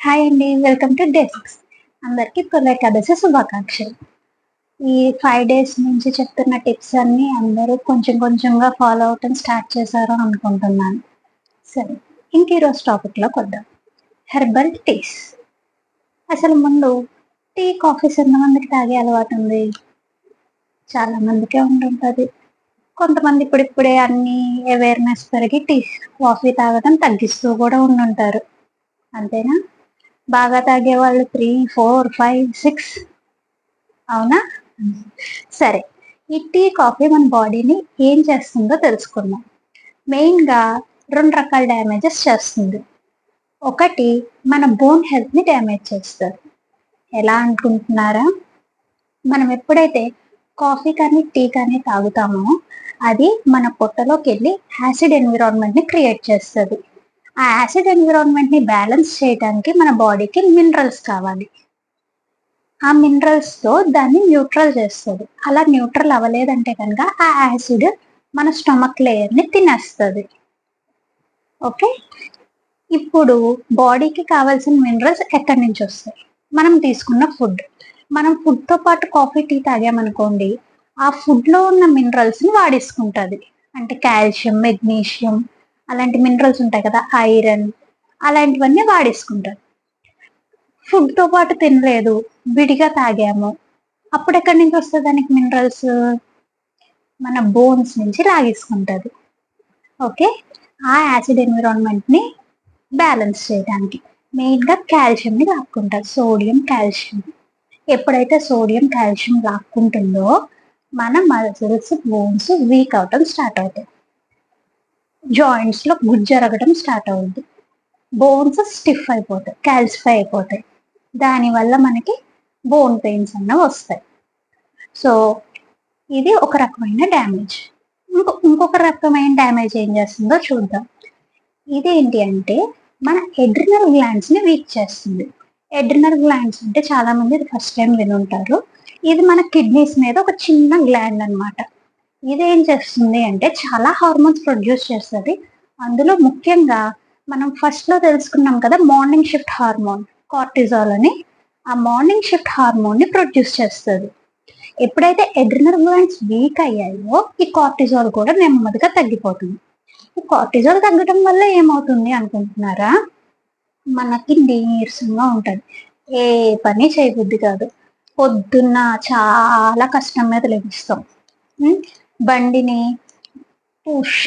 Hi అండి. Welcome to desks. అందరికీ తొలి ఏకాదశి శుభాకాంక్షలు. ఈ 5 డేస్ నుంచి చెప్తున్న టిప్స్ అన్నీ అందరూ కొంచెం కొంచెంగా ఫాలో అవ్వటం స్టార్ట్ చేశారు అనుకుంటున్నాను. సరే, ఇంక ఈరోజు టాపిక్‌లోకొద్దాం. Herbal teas. అసలు ముందు టీ, కాఫీస్ ఎంతమందికి తాగే అలవాటుంది? చాలా మందికే ఉండుంటది. కొంతమంది ఇప్పుడిప్పుడే అన్నీ అవేర్‌నెస్ పెరిగి టీ, కాఫీ తాగడం తగ్గిస్తూ గూడా ఉండుంటారు. అంతేనా? బాగా తాగేవాళ్ళు 3, 4, 5, 6 అవునా? సరే. ఈ టీ, కాఫీ మన బాడీని ఏం చేస్తుందో తెలుసుకుందాం. మెయిన్‌గా 2 రకాల డ్యామేజెస్ చేస్తుంది. ఒకటి మన బోన్ హెల్త్‌ని డ్యామేజ్ చేస్తది. ఎలా అనుకుంటున్నారా? మనం ఎప్పుడైతే కాఫీ కానీ, టీ కానీ తాగుతామో అది మన పొట్టలోకెళ్ళి యాసిడ్ ఎన్విరాన్మెంట్‌ని క్రియేట్ చేస్తది. ఆ యాసిడ్ ఎన్విరాన్మెంట్‌ని బ్యాలెన్స్ చేయటానికి మన బాడీకి మినరల్స్ కావాలి. ఆ మినరల్స్‌తో దాన్ని న్యూట్రల్ చేస్తది. అలా న్యూట్రల్ అవ్వలేదంటే గనక ఆ యాసిడ్ మన స్టమక్ లేయర్‌ని తినేస్తది. ఓకే. ఇప్పుడు బాడీకి కావాల్సిన మినరల్స్ ఎక్కడి నుంచొస్తాయి? మనం తీసుకున్న ఫుడ్. మనం ఫుడ్‌తో పాటు కాఫీ, టీ తాగామనుకోండి, ఆ ఫుడ్‌లో ఉన్న మినరల్స్‌ని వాడేసుకుంటది. అంటే కాల్షియం, మెగ్నీషియం అలాంటి మినరల్స్ ఉంటాయి కదా! ఐరన్ అలాంటివన్నీ వాడేసుకుంటది. ఫుడ్‌తో పాటు తినలేదు, విడిగా తాగాము. అప్పుడెక్కడి నుంచొస్తది దానికి మినరల్స్? మన బోన్స్ నుంచి లాగేసుకుంటది. ఓకే. ఆ యాసిడ్ ఎన్విరాన్మెంట్‌ని బ్యాలెన్స్ చేయడానికి. మెయిన్‌గా కాల్షియంని లాక్కుంటది. Sodium, calcium. ఎప్పుడైతే సోడియం, కాల్షియం లాక్కుంటుందో మన మజిల్స్, బోన్స్ వీక్ అవ్వటం స్టార్ట్ అవుతాయి. జాయింట్స్‌లో గుజ్జరగడం స్టార్ట్ అవుద్ది. బోన్స్ స్టిఫ్ అయిపోతాయి. కాల్సిఫై అయిపోతాయి. దానివల్ల మనకి బోన్ పెయిన్స్ అన్నవొస్తాయి. సో, ఇది ఒక రకమైన డ్యామేజ్. ఇంకొక రకమైన డ్యామేజ్ ఏం చేస్తుందో చూద్దాం. ఇదేంటి అంటే మన అడ్రినల్ గ్లాండ్స్‌ని వీక్ చేస్తుంది. అడ్రినల్ గ్లాండ్స్ అంటే చాలామంది ఇది ఫస్ట్ టైమ్ వినుంటారు. ఇది మన కిడ్నీస్ మీద ఒక చిన్న గ్లాండ్ అన్నమాట. ఇదేం చేస్తుంది అంటే చాలా హార్మోన్స్ ప్రొడ్యూస్ చేస్తది. అందులో ముఖ్యంగా మనం ఫస్ట్‌లో తెలుసుకున్నాం కదా! మార్నింగ్ షిఫ్ట్ హార్మోన్ కార్టిజాల్ అని. ఆ మార్నింగ్ షిఫ్ట్ హార్మోన్‌ని ప్రొడ్యూస్ చేస్తది. ఎప్పుడైతే అడ్రినల్ గ్లాండ్స్ వీక్ అయ్యాయో ఈ కార్టిజాల్ కూడా నెమ్మదిగా తగ్గిపోతుంది. ఈ కార్టిజాల్ తగ్గడం వల్ల ఏమవుతుంది అనుకుంటున్నారా? మనకి నీరసంగా ఉంటది. ఏ పని చేయబుద్ధి కాదు. పొద్దున్న చాలా కష్టం మీద లెగుస్తాం. హ్మ్. బండిని పుష్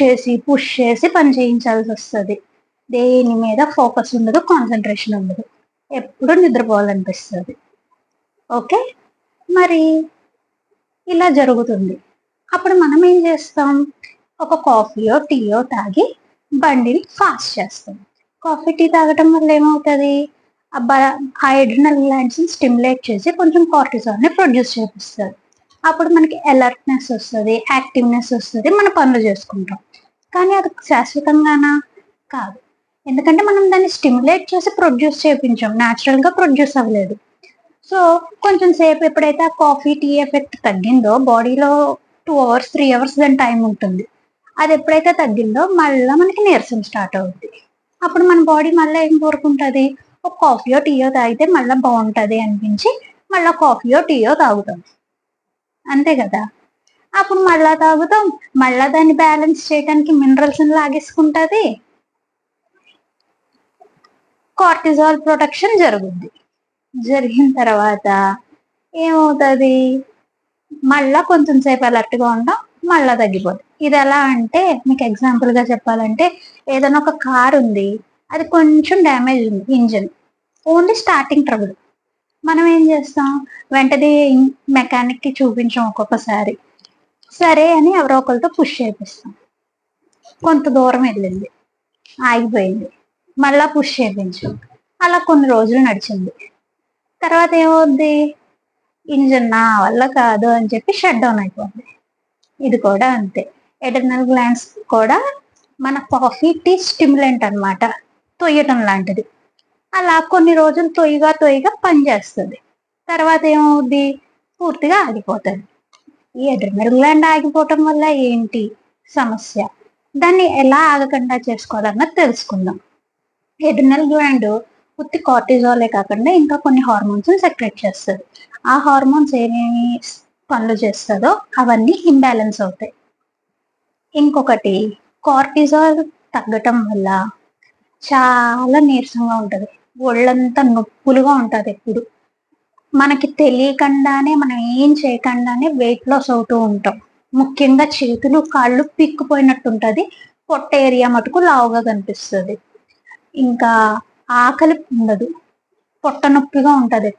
చేసి పని చేయించాల్సొస్తది. దేని మీద ఫోకస్ ఉండదు. కాన్సంట్రేషన్ ఉండదు. ఎప్పుడు నిద్రపోవాలనిపిస్తది. ఓకే. మరి ఇలా జరుగుతుంది. అప్పుడు మనం ఏం చేస్తాం? ఒక కాఫీయో, టీయో తాగి బండిని ఫాస్ట్ చేస్తాం. కాఫీ, టీ తాగటం వల్ల ఏమవుతది? ఆ అడ్రినల్ గ్లాండ్స్‌ని స్టిమ్యులేట్ చేసి కొంచెం కార్టిజాల్‌ని ప్రొడ్యూస్ చేపిస్తది. అప్పుడు మనకి అలర్ట్‌నెస్ ఒస్తది, యాక్టివ్‌నెస్ ఒస్తది. మన పనులు చేసుకుంటాం. కానీ అది శాశ్వతంగానా? కాదు. ఎందుకంటే మనం దాన్ని స్టిమ్యులేట్ చేసి ప్రొడ్యూస్ చేపించాం. నేచురల్‌గా ప్రొడ్యూస్ అవ్వలేదు. సో, కొంచెం సేపు ఎప్పుడైతే ఆ కాఫీ, టీ ఎఫెక్ట్ తగ్గిందో బాడీలో 2 అవర్స్, 3 అవర్స్ దాని టైం ఉంటుంది. అది ఎప్పుడైతే తగ్గిందో మళ్ళా మనకి నీరసం స్టార్ట్ అవుద్ది. అప్పుడు మన బాడీ మళ్ళా ఏం కోరుకుంటది? ఒక కాఫీయో, టీయో తాగితే మళ్ళా బావుంటది అనిపించి మళ్ళా కాఫీయో, టీయో తాగుతాం. అంతే గదా! అప్పుడు మళ్ళా తాగుతాం. మళ్ళా దాన్ని బ్యాలెన్స్ చేయటానికి మినరల్స్‌ని లాగేసుకుంటది. కార్టిజాల్ ప్రొడక్షన్ జరుగుద్ది. జరిగిన తర్వాత ఏమవుతది? మళ్ళా కొంచెం సేపు అలర్ట్‌గా ఉంటాం. మళ్ళా తగ్గిపోద్ది. ఇదెలా అంటే మీకు ఎగ్జాంపుల్‌గా చెప్పాలంటే ఏదైనా ఒక కార్ ఉంది. అది కొంచెం డ్యామేజ్ ఉంది ఇంజిన్. Only starting trouble. మనం ఏం చేస్తాం? వెంటనే మెకానిక్‌కి చూపించం ఒక్కొక్కసారి. సరే అని ఎవరో ఒకళ్ళతో పుష్ చేపిస్తాం. కొంత దూరం ఎళ్ళింది. ఆగిపోయింది. మళ్ళా పుష్ చేపించాం. అలా కొన్ని రోజులు నడిచింది. తర్వాత ఏమవుద్ది? ఇంజిన్ నా వల్ల కాదు అని చెప్పి షట్ డౌన్ అయిపోద్ది. ఇది కూడా అంతే. ఎడ్రినల్ గ్లాండ్స్ కూడా మన కాఫీ, టీ స్టిమ్యులెంట్ అన్నమాట. తొయ్యటం లాంటిది. అలా కొన్ని రోజులు తొయ్యగా పనిచేస్తది. తర్వాత ఏమవుద్ది? పూర్తిగా ఆగిపోతది. ఈ అడ్రినల్ గ్లాండ్ ఆగిపోవటం వల్ల ఏంటి సమస్య? దాన్ని ఎలా ఆగకుండా చేసుకోవాలన్నది తెలుసుకుందాం. అడ్రినల్ గ్లాండ్ ఉత్తి కార్టిజాలే కాకుండా ఇంకా కొన్ని హార్మోన్స్ సెక్రెట్ చేస్తుంది. ఆ హార్మోన్స్ ఏమేమి పనులు చేస్తుందో అవన్నీ ఇంబ్యాలెన్స్ అవుతాయి. ఇంకొకటి, కార్టిజాల్ తగ్గటం వల్ల చాలా నీరసంగా ఉంటది, ఒళ్ళంతా నొప్పులుగా ఉంటది. ఎప్పుడు మనకి తెలియకుండానే మనం ఏం చేయకుండానే వెయిట్ లాస్ అవుతూ ఉంటాం. ముఖ్యంగా చేతులు కాళ్ళు పిక్కుపోయినట్టు ఉంటది, పొట్ట ఏరియా మటుకు లావుగా కనిపిస్తుంది. ఇంకా ఆకలి ఉండదు, పొట్ట నొప్పిగా ఉంటది.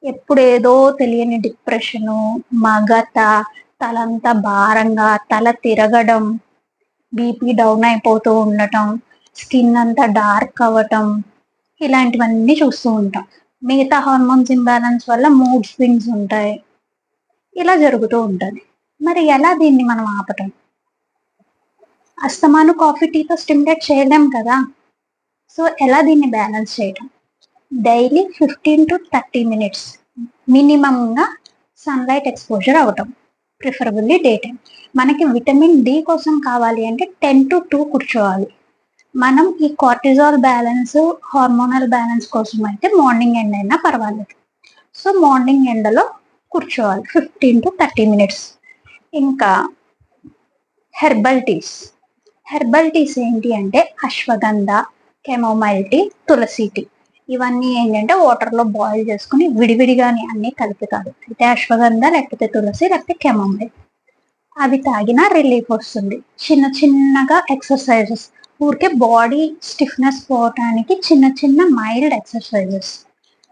ఎప్పుడు ఏదో తెలియని డిప్రెషను, మగత, తలంతా భారంగా, తల తిరగడం, బీపీ డౌన్ అయిపోతూ ఉండటం, స్కిన్ అంతా డార్క్ అవ్వటం, ఇలాంటివన్నీ చూస్తూ ఉంటాం. మిగతా హార్మోన్స్ ఇంబ్యాలెన్స్ వల్ల మూడ్ స్వింగ్స్ ఉంటాయి. ఇలా జరుగుతూ ఉంటుంది. మరి ఎలా దీన్ని మనం ఆపటం? అస్తమాను కాఫీ టీతో స్టిమ్యులేట్ చేయలేం కదా. సో ఎలా దీన్ని బ్యాలెన్స్ చేయటం? డైలీ 15 to 30 minutes మినిమంగా సన్లైట్ ఎక్స్పోజర్ అవటం, ప్రిఫరబుల్లీ డే టైం. మనకి విటమిన్ డి కోసం కావాలి అంటే 10 to 2 కూర్చోవాలి. మనం ఈ కార్టిజాల్ బ్యాలెన్స్, హార్మోనల్ బ్యాలెన్స్ కోసం అయితే మార్నింగ్ ఎండ్ అయినా పర్వాలేదు. సో మార్నింగ్ ఎండలో కూర్చోవాలి 15 to 30 minutes. ఇంకా హెర్బల్ టీస్ ఏంటి అంటే అశ్వగంధ, కెమోమైల్ టీ, తులసి టీ. ఇవన్నీ ఏంటంటే వాటర్లో బాయిల్ చేసుకుని విడివిడిగానే అన్నీ కలిపి కాదు, అయితే అశ్వగంధ లేకపోతే తులసి లేకపోతే కెమోమైల్, అవి తాగినా రిలీఫ్ వస్తుంది. చిన్న చిన్నగా ఎక్సర్సైజెస్, ఊరికే బాడీ స్టిఫ్నెస్ పోవటానికి చిన్న చిన్న మైల్డ్ ఎక్సర్సైజెస్.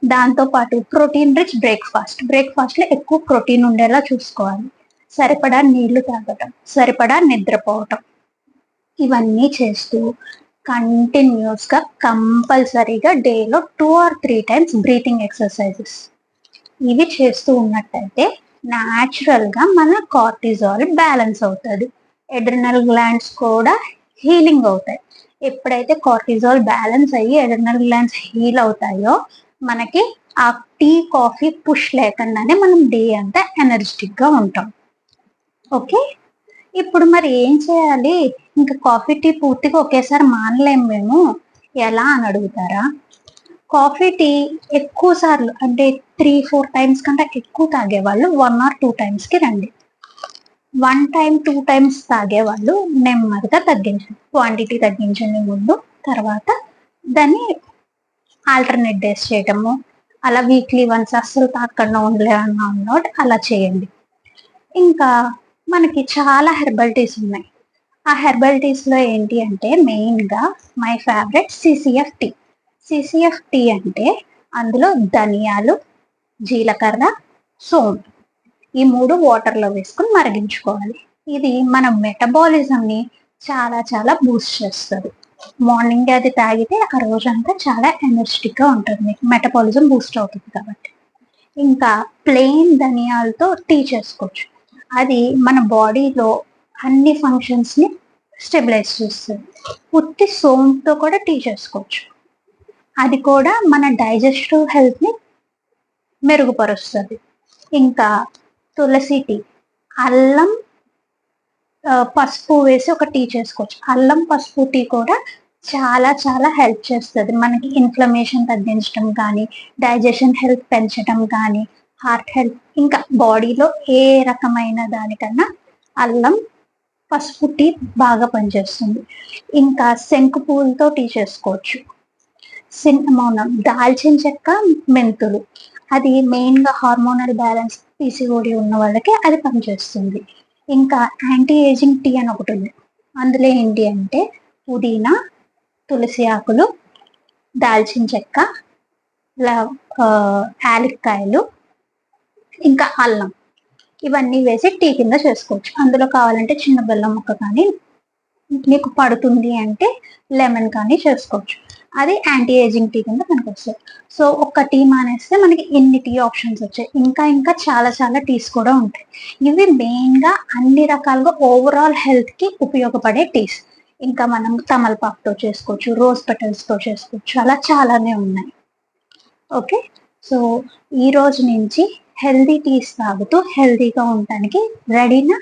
దాంతోపాటు ప్రోటీన్ రిచ్ బ్రేక్ఫాస్ట్లో ఎక్కువ ప్రోటీన్ ఉండేలా చూసుకోవాలి. సరిపడా నీళ్లు తాగటం, సరిపడా నిద్రపోవటం, ఇవన్నీ చేస్తూ కంటిన్యూస్గా కంపల్సరీగా డేలో 2 or 3 times బ్రీతింగ్ ఎక్సర్సైజెస్ ఇవి చేస్తూ ఉన్నట్టయితే న్యాచురల్గా మన కార్టిజాల్ బ్యాలెన్స్ అవుతుంది. ఎడ్రినల్ గ్లాండ్స్ కూడా హీలింగ్ అవుతాయి. ఎప్పుడైతే కార్టిజాల్ బ్యాలెన్స్ అయ్యి ఎడ్రినల్ గ్లాండ్స్ హీల్ అవుతాయో మనకి ఆ టీ కాఫీ పుష్ లేకుండానే మనం డే అంతా ఎనర్జెటిక్గా ఉంటాం. ఓకే, ఇప్పుడు మరి ఏం చేయాలి? ఇంకా కాఫీ టీ పూర్తిగా ఒకేసారి మానలేం మేము, ఎలా అని అడుగుతారా? కాఫీ టీ ఎక్కువ సార్లు అంటే 3-4 times కంటే ఎక్కువ తాగేవాళ్ళు 1 or 2 times రండి. 1 time 2 times తాగేవాళ్ళు నెమ్మదిగా తగ్గించండి, క్వాంటిటీ తగ్గించండి ముందు, తర్వాత దాన్ని ఆల్టర్నేట్ డేస్ చేయటము, అలా వీక్లీ వన్స్ అస్సలు తాగకుండా ఉండలే అలా చేయండి. ఇంకా మనకి చాలా హెర్బల్ టీస్ ఉన్నాయి. ఆ హెర్బల్ టీస్లో ఏంటి అంటే మెయిన్గా మై ఫేవరెట్ సిసిఎఫ్ టీ అంటే అందులో ధనియాలు, జీలకర్ర, సోంపు, ఈ 3 వాటర్లో వేసుకుని మరిగించుకోవాలి. ఇది మన మెటబాలిజంని చాలా చాలా బూస్ట్ చేస్తుంది. మార్నింగ్ అది తాగితే ఆ రోజంతా చాలా ఎనర్జెటిక్గా ఉంటుంది, మెటబాలిజం బూస్ట్ అవుతుంది కాబట్టి. ఇంకా ప్లెయిన్ ధనియాలతో టీ చేసుకోవచ్చు, అది మన బాడీలో అన్ని ఫంక్షన్స్ని స్టెబిలైజ్ చేస్తుంది. ఉత్తి సోంపుతో కూడా టీ చేసుకోవచ్చు, అది కూడా మన డైజెస్టివ్ హెల్త్ని మెరుగుపరుస్తుంది. ఇంకా తులసి టీ, అల్లం పసుపు వేసి ఒక టీ చేసుకోవచ్చు. అల్లం పసుపు టీ కూడా చాలా చాలా హెల్ప్ చేస్తుంది మనకి, ఇన్ఫ్లమేషన్ తగ్గించడం కానీ, డైజెషన్ హెల్త్ పెంచడం కానీ, హార్ట్ హెల్త్, ఇంకా బాడీలో ఏ రకమైన దానికన్నా అల్లం పసుపు టీ బాగా పనిచేస్తుంది. ఇంకా శంకు పువ్వులతో టీ చేసుకోవచ్చు. సిన్నమోనం, దాల్చిన చెక్క, మెంతులు, అది మెయిన్గా హార్మోనల్ బ్యాలెన్స్, పీసీఓడి ఉన్న వాళ్ళకి అది పనిచేస్తుంది. ఇంకా యాంటీ ఏజింగ్ టీ అని ఒకటి ఉంది, అందులో ఏంటి అంటే పుదీనా, తులసి ఆకులు, దాల్చిన చెక్క, యాలక్కాయలు, ఇంకా అల్లం, ఇవన్నీ వేసి టీ కింద చేసుకోవచ్చు. అందులో కావాలంటే చిన్న బెల్లం ముక్క కానీ, మీకు పడుతుంది అంటే లెమన్ కానీ చేసుకోవచ్చు. అది యాంటీ ఏజింగ్ టీ కింద మనకు వస్తుంది. సో ఒక్క టీ మానేస్తే మనకి ఎన్ని టీ ఆప్షన్స్ వచ్చాయి. ఇంకా ఇంకా చాలా చాలా టీస్ కూడా ఉంటాయి. ఇవి మెయిన్గా అన్ని రకాలుగా ఓవరాల్ హెల్త్కి ఉపయోగపడే టీస్. ఇంకా మనం తమలపాకుతో చేసుకోవచ్చు, రోజ్ పెటల్స్తో చేసుకోవచ్చు, అలా చాలానే ఉన్నాయి. ఓకే, సో ఈ రోజు నుంచి హెల్దీ టీస్ తాగుతూ హెల్దీగా ఉండటానికి రెడీనా?